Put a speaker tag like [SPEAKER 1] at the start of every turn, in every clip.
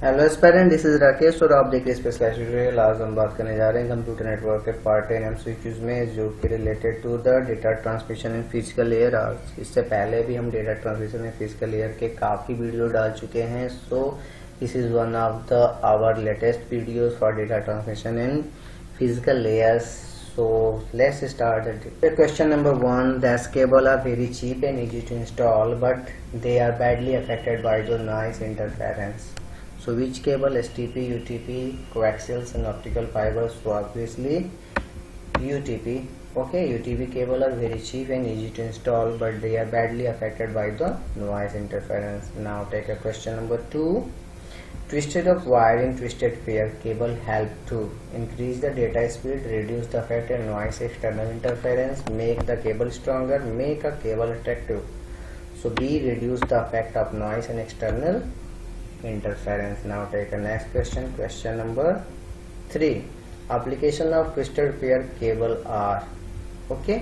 [SPEAKER 1] Hello aspirant, this is Rakesh और आप देख रहे हैं स्पेशलाइज्ड ट्यूटोरियल। आज हम बात करने जा रहे हैं कंप्यूटर नेटवर्क के पार्ट 10 एमसीक्यूज में, जो कि related to the data transmission in physical layer. इससे पहले भी हम data transmission in physical layer के काफ़ी वीडियो डाल चुके हैं। So this is one of the our latest videos for data transmission in physical layers. So let's start the question number 1. These cables are very cheap and easy to install, but they are badly affected by the noise interference. So which cable? STP, UTP, coaxials and optical fibers? So obviously UTP. Okay, UTP cable are very cheap and easy to install, but they are badly affected by the noise interference. Now take a question number 2. Twisted of wire in twisted pair cable help to increase the data speed, reduce the effect and noise external interference, make the cable stronger, make a cable attractive. So B, reduce the effect of noise and external interference. Now take a next question. Question number 3. Application of twisted pair cable are okay.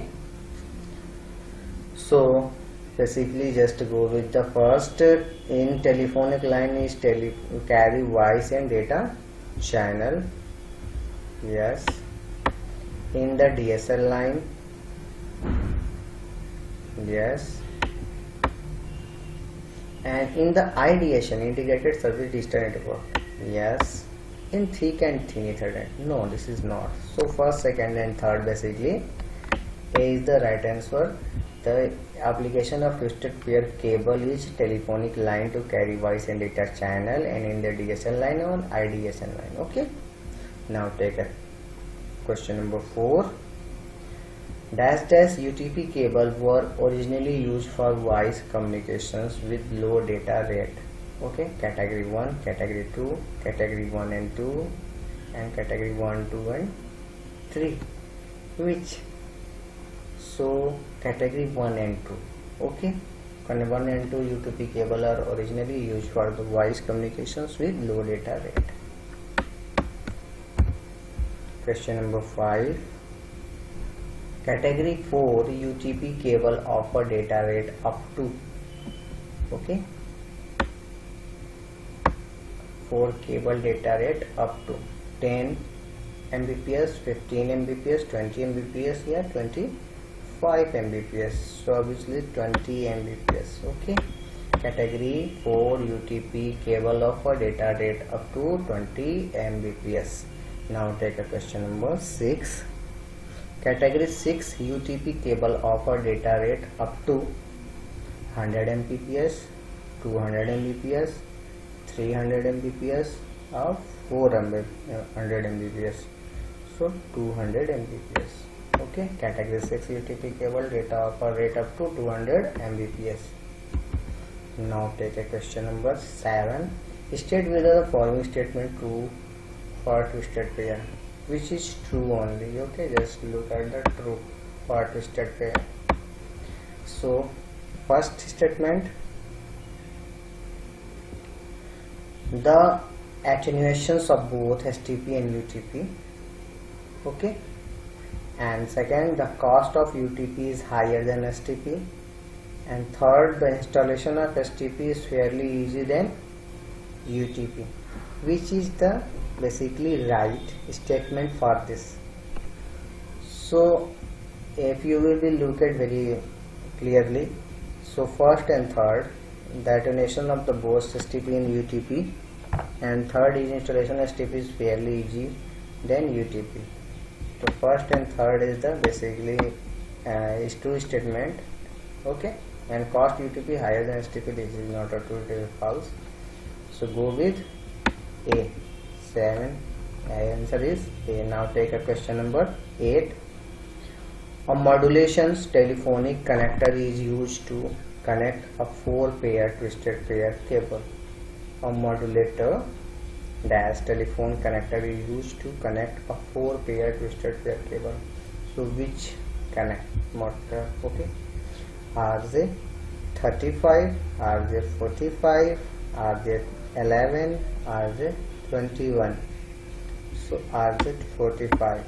[SPEAKER 1] So basically just go with the first. In telephonic line is carry voice and data channel. Yes. In the DSL line, yes. And in the IDSN, integrated service digital network, yes. In thick and thin Ethernet, no, this is not. So first, second and third, basically A is the right answer. The application of twisted pair cable is telephonic line to carry voice and data channel, and in the DSL line or IDSN line. Okay. Now take a question number 4. Dash UTP cable were originally used for voice communications with low data rate. Okay. Category 1, category 2, category 1 and 2, and category 1, 2 and 3. Which? So category 1 and 2. Okay, 1 and 2 UTP cable are originally used for the voice communications with low data rate. Question number 5. Category 4 UTP cable offer data rate up to, okay, 4 cable data rate up to 10 Mbps, 15 Mbps, 20 Mbps, yeah, 25 Mbps. So obviously 20 Mbps. Okay. Category 4 UTP cable offer data rate up to 20 Mbps. Now take a question number 6. Category 6 UTP cable offer data rate up to 100 Mbps, 200 Mbps, 300 Mbps, or 400 Mbps. So 200 Mbps. Okay, category 6 UTP cable data offer rate up to 200 Mbps. Now take a question number 7. State whether the following statement true for twisted pair. Which is true only. Okay, just look at the true for twisted pair. So first statement, the attenuations of both STP and UTP. Okay. And second, the cost of UTP is higher than STP. And third, the installation of STP is fairly easy than UTP. Which is the basically right statement for this? So if you will be look at very clearly, so first and third, the attenuation of the both STP and UTP, and third is installation of STP is fairly easy than UTP. So first and third is the basically is true statement. Okay, and cost UTP higher than STP, this is not a true, it is false. So go with A. 7. Answer is A. Now take a question number 8. A modulations telephonic connector is used to connect a 4-pair twisted pair cable. A modulator dash telephone connector is used to connect a 4-pair twisted pair cable. So which connect motor? Okay, RJ35, RJ45, RJ11, RJ21. So RJ45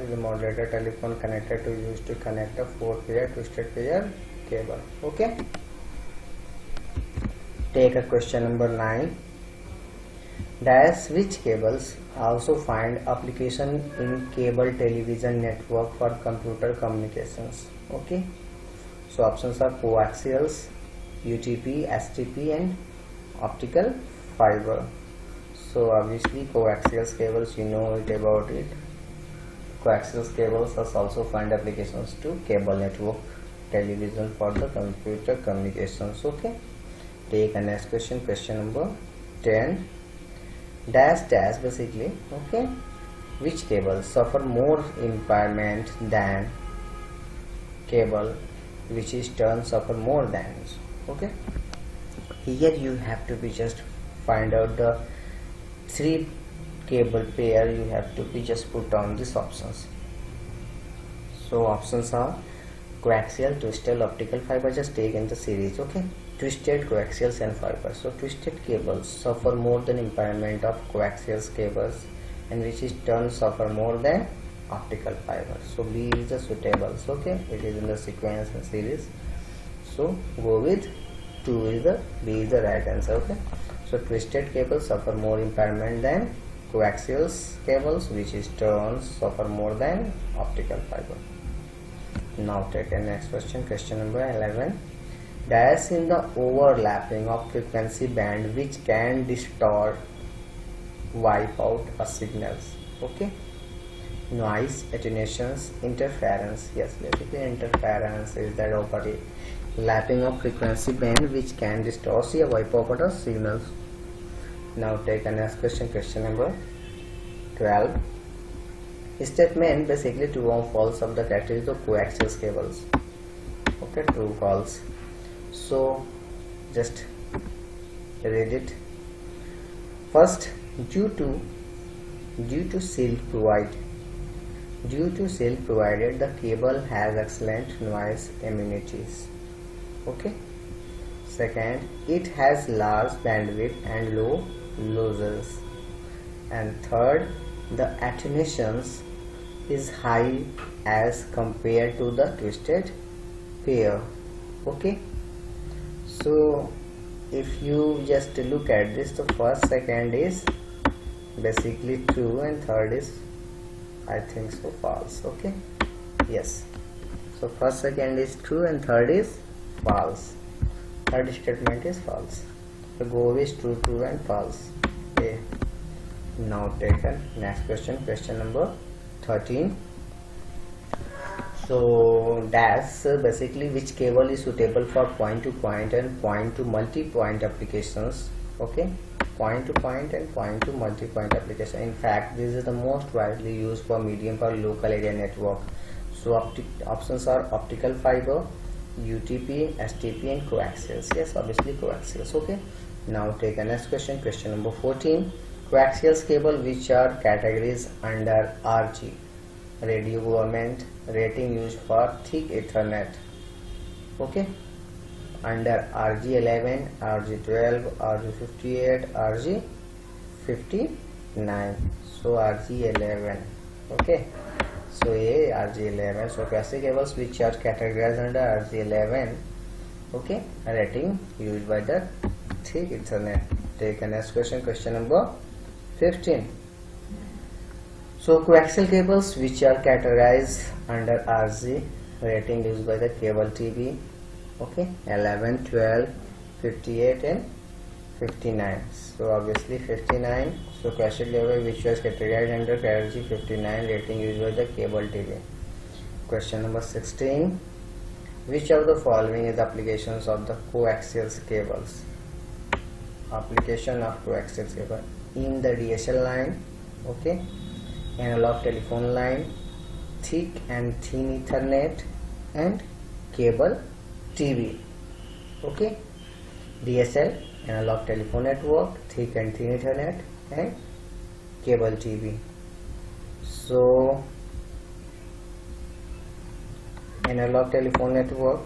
[SPEAKER 1] is the modulator telephone connector to use to connect a 4-pair twisted pair cable. Okay. Take a question number 9. Dash which cables also find application in cable television network for computer communications. Okay, so options are coaxials, UTP, STP and optical fiber. So obviously coaxial cables, you know it about it. Coaxial cables also find applications to cable network television for the computer communications. Okay, take a next question, question number 10. Dash dash basically, okay, which cables suffer more impairment than cable which is turn suffer more damage. Okay, here you have to be just find out the three cable pair, you have to be just put down these options. So options are coaxial, twisted, optical fiber, just take in the series. Okay, twisted, coaxials and fiber. So twisted cables suffer more than impairment of coaxial cables and which is turn suffer more than optical fiber. So B is the suitable. Okay, it is in the sequence and series, so go with 2 is the B is the right answer. Okay, so twisted cables suffer more impairment than coaxial cables which is turns suffer more than optical fiber. Now take the next question, question number 11. Dash in the overlapping of frequency band which can distort, wipe out a signals. Okay, noise, attenuations, interference. Yes, basically interference is that overlapping of frequency band which can distort or wipe out a signals. Now take the next question, question number 12. Statement basically true or false of the characteristics of coaxial cables. Okay, true, false. So just read it. First, due to silk provided, the cable has excellent noise immunities. Okay. Second, it has large bandwidth and low losses. And third, the attenuations is high as compared to the twisted pair. Okay, so if you just look at this, the first, second is basically true and third is, I think so, false. Okay, yes, so first, second is true and third is false. Third statement is false. So go with true, true and false. Okay. Now take the next question, question number 13. So dash basically which cable is suitable for point to point and point to multi-point applications. Okay, point to point and point to multi-point application. In fact, this is the most widely used for medium for local area network. So options are optical fiber, UTP, STP and coaxials. Yes, obviously coaxials. Okay, now take the next question, question number 14. Coaxial cable which are categories under RG, radio government rating used for thick Ethernet. Okay, under RG11, RG12, RG58, RG59. So RG11. Okay, so A, RG11. So coaxial cables which are categorized under RG11. Okay, rating used by the thick Ethernet. Take the next question, question number 15. So coaxial cables which are categorized under RG, rating used by the cable TV. Okay, 11, 12, 58 and 59. So obviously 59. So coaxial cable which was categorized under RG 59, rating used by the cable TV. Question number 16. Which of the following is applications of the coaxial cables? Application of coaxial cable in the DSL line. Okay, analog telephone line, thick and thin Ethernet and cable TV. Okay, DSL, analog telephone network, thick and thin Ethernet and cable TV. So analog telephone network,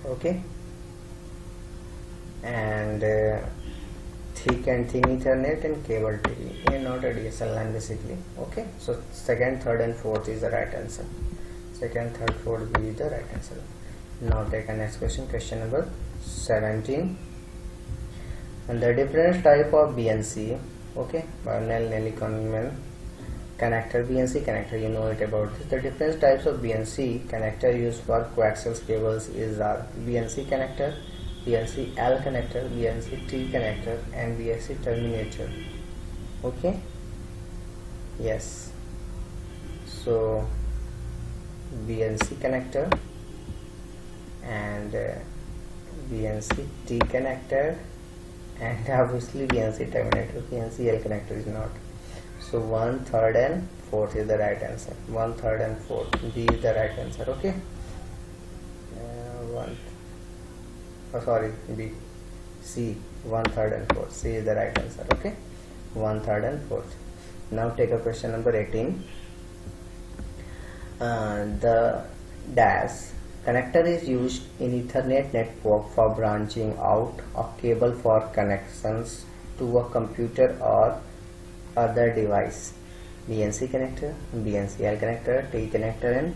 [SPEAKER 1] okay, and thick and thin Ethernet and cable TV, and not a DSL line basically. Okay, so second, third and fourth is the right answer. Second, third, fourth will be the right answer. Now take a next question, question number 17. And the different type of BNC, okay, Bernal-Nelly connector, BNC connector, you know it about this. The different types of BNC connector used for coaxial cables is BNC connector, BNC L connector, BNC T connector, and BNC terminator. Okay, yes. So BNC connector and BNC T connector, and obviously BNC terminator. BNC L connector is not. So 1, 3rd and 4th is the right answer. 1, 3rd and 4th, B is the right answer. Okay, B, C, 1, 3rd and 4th, C is the right answer. Okay, 1, 3rd and 4th. Now take a question number 18. The dash connector is used in Ethernet network for branching out a cable for connections to a computer or other device. BNC connector, BNC L connector, T connector, and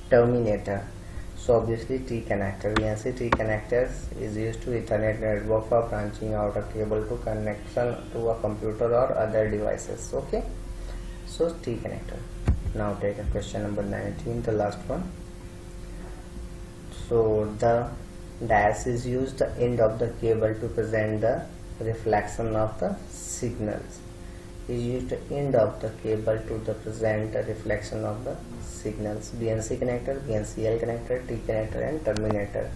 [SPEAKER 1] terminator. So obviously T connector. BNC T connector is used to Ethernet network for branching out a cable to connection to a computer or other devices. Okay, so T connector. Now take a question number 19, the last one. So the dash is used the end of the cable to present the reflection of the signals. Is used the end of the cable to present the reflection of the signals. BNC connector, BNC L connector, T connector, and terminator.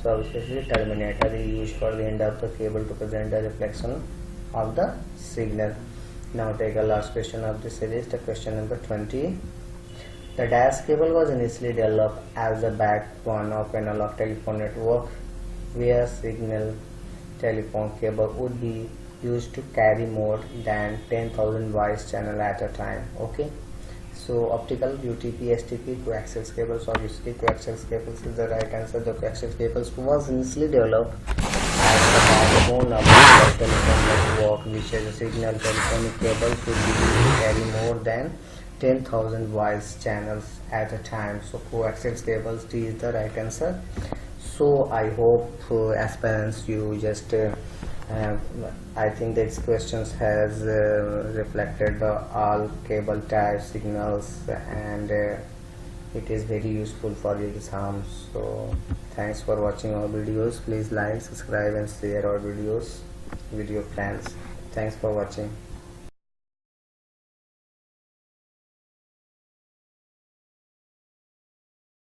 [SPEAKER 1] So obviously terminator is used for the end of the cable to present the reflection of the signal. Now take a last question of this series, the question number 20. The dash cable was initially developed as the backbone of analog telephone network, where signal telephone cable would be used to carry more than 10,000 wires channel at a time. Okay, so optical, UTP, STP, coaxial cables. Obviously coaxial cables is the right answer. The coaxial cables was initially developed as the backbone of analog telephone network, which is a signal telephonic cable should be used to carry more than 10,000 wires channels at a time. So coaxial cables, T is the right answer. So I hope aspirants you just I think this questions has reflected the all cable type signals, and it is very useful for the exams. So thanks for watching our videos. Please like, subscribe, and share our videos with your friends. Thanks for watching.